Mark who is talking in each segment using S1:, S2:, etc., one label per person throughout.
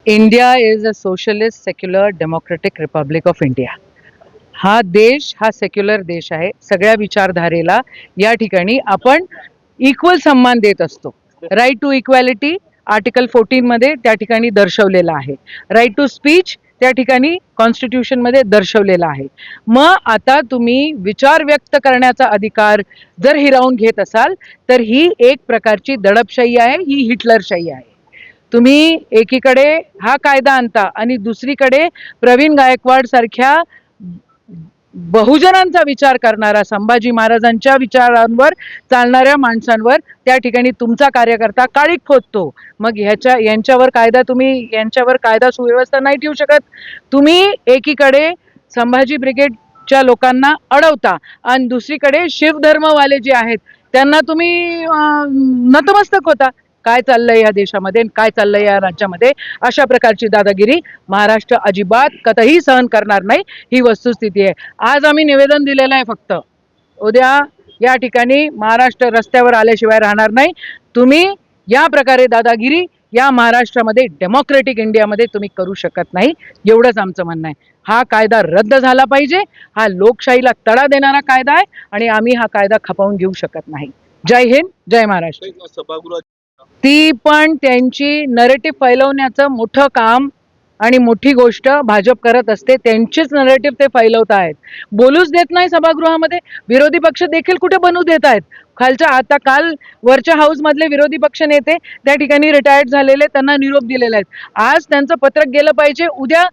S1: India is a socialist secular democratic Republic of India. हा देश हा सेक्युलर देश आहे. सगळ्या विचारधारेला या ठिकाणी आपण इक्वल सम्मान देत असतो. राईट टू इक्वॅलिटी आर्टिकल 14 मध्ये त्या ठिकाणी दर्शवलेला आहे. राईट टू स्पीच त्या ठिकाणी कॉन्स्टिट्यूशन मध्ये दर्शवलेला आहे. मग आता तुम्ही विचार व्यक्त करण्याचा अधिकार जर हिरावून घेत असाल तर ही एक प्रकारची दडपशाही आहे, ही हिटलरशाही आहे. तुम्ही एकीकडे हा कायदा आणता आणि दुसरीकडे प्रवीण गायकवाड सारख्या बहुजनांचा विचार करणारा, संभाजी महाराजांच्या विचारांवर चालणाऱ्या माणसांवर त्या ठिकाणी तुमचा कार्यकर्ता काळीक फोडतो. मग यांच्यावर कायदा सुव्यवस्था नाही ठेवू शकत. तुम्ही एकीकडे संभाजी ब्रिगेडच्या लोकांना अडवता आणि दुसरीकडे शिवधर्मवाले जे आहेत त्यांना तुम्ही नतमस्तक होता. काय चाललंय या देशामध्ये, काय चाललंय या राज्यामध्ये? अशा प्रकारची दादागिरी महाराष्ट्र अजिबात कतही सहन करणार नाही, ही वस्तुस्थिती आहे. आज आम्ही निवेदन दिलेलं आहे. फक्त उद्या या ठिकाणी महाराष्ट्र रस्त्यावर आल्याशिवाय राहणार नाही. तुम्ही या प्रकारे दादागिरी या महाराष्ट्रामध्ये डेमोक्रेटिक इंडियामध्ये तुम्ही करू शकत नाही, एवढंच आमचं म्हणणं आहे. हा कायदा रद्द झाला पाहिजे. हा लोकशाहीला तडा देणारा कायदा आहे आणि आम्ही हा कायदा खपवून घेऊ शकत नाही. जय हिंद, जय महाराष्ट्र. ती पण त्यांची नरेटिव्ह फैलवण्याचं मोठं काम आणि मोठी गोष्ट भाजप करत असते. त्यांचीच नरेटिव्ह ते फैलवत आहेत. बोलूच देत नाही सभागृहामध्ये. विरोधी पक्ष देखील कुठे बनवू देत आहेत. आता काल वरच्या हाऊस मधले विरोधी पक्ष नेते त्या ठिकाणी रिटायर्ड झालेले, त्यांना निरोप दिलेला आहेत. आज त्यांचं पत्रक गेलं पाहिजे. उद्या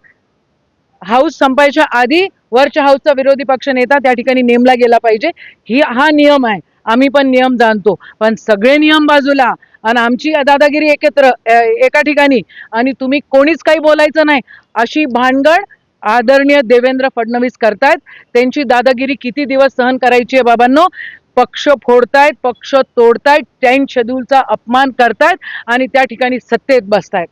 S1: हाऊस संपायच्या आधी वरच्या हाऊसचा विरोधी पक्ष नेता त्या ठिकाणी नेमला गेला पाहिजे. हा नियम आहे. आम्ही पण नियम जाणतो, पण सगळे नियम बाजूला आणि आमची दादागिरी एकत्र एका ठिकाणी आणि तुम्ही कोणीच काही बोलायचं नाही, अशी भानगड आदरणीय देवेंद्र फडणवीस करतायत. त्यांची दादागिरी किती दिवस सहन करायची आहे बाबांनो? पक्ष फोडतायत, पक्ष तोडतायत, 10 शेड्यूलचा अपमान करतायत आणि त्या ठिकाणी सत्तेत बसतायत.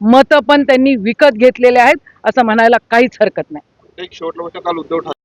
S1: मतं पण त्यांनी विकत घेतलेले आहेत असं म्हणायला काहीच हरकत नाही.
S2: एक शेवटला गोष्ट, काल उद्धव ठाकरे